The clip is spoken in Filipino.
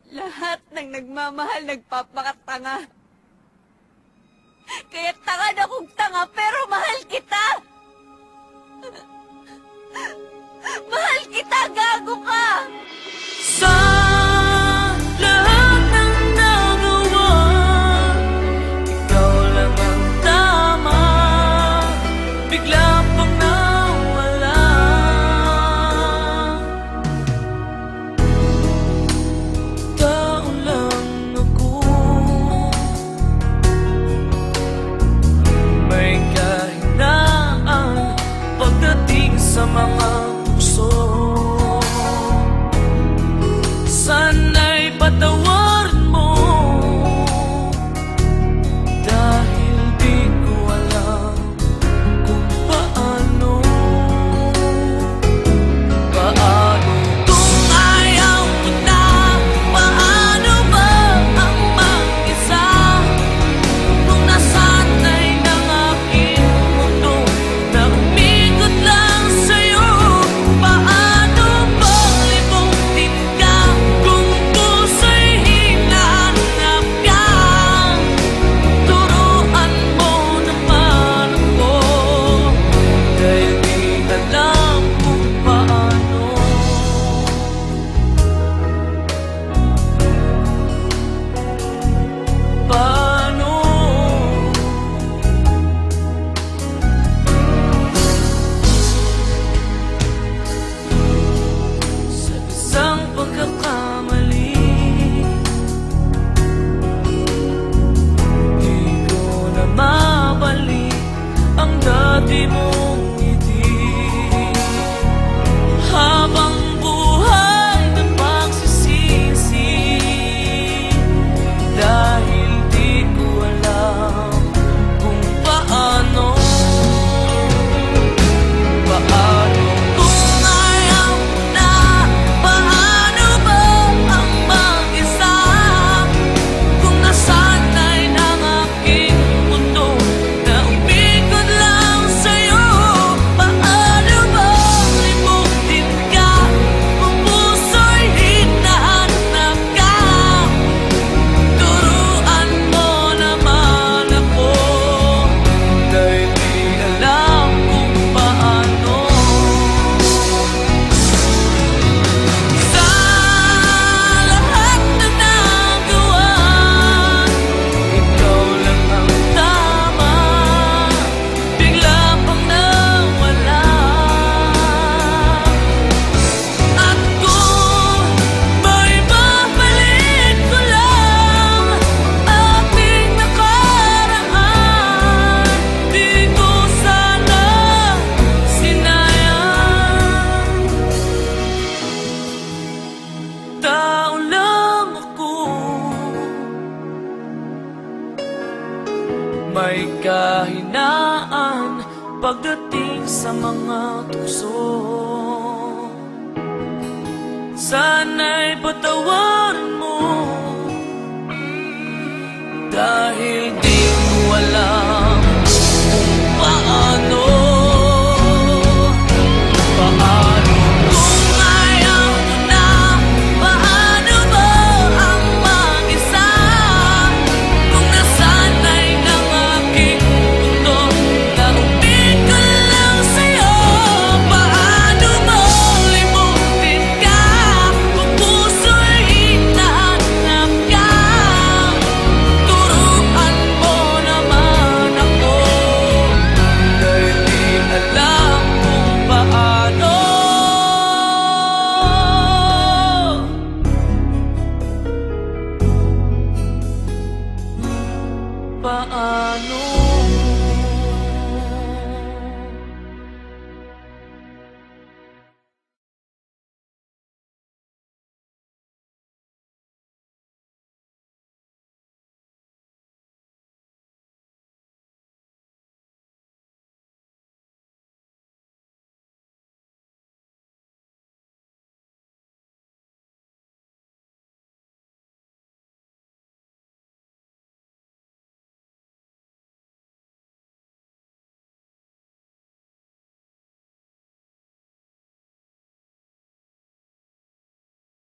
Lahat ng nagmamahal nagpapakatanga. Kaya tanga na kong tanga, pero mahal kita! Mahal kita, gago ka! Sa lahat ng nagawa, ikaw lang ang tama. Bigla pang nawala. Tao lang ako, may kahinaan pagdating sa mga tukso. Sana'y patawarin mo, dahil di ko alam kung paano. Paano kung ayaw mo na? Paano ba ang mag-isa? Kung nasanay ng aking mundo na umikot lang sa'yo. Paano bang limutin ka kung puso'y hinahanap ka? Turuan mo naman ako, dahil di alam kung paano. Paano? Sa isang pagkakamali, di ko na mabalik ang dati mong ngiti. Habang buhay na pagsisisi, dahil di ko alam kung paano. Paano kung ayaw mo na? Paano ba ang mag-isa? Kung nasanay ng aking mundo na umikot lang sa'yo. Paano ba limutin ka kung puso'y hinahanap ka? Turuan mo naman ako, dahil di alam kung paano. Sa lahat ng nagawa, ikaw lang ang tama. Bigla pang nawala. At kung may babalik ko lang aking nakaraan, di ko sana sinayang. Tao lang ako, may kahinaan pagdating sa mga tukso. Sana'y patawarin mo, dahil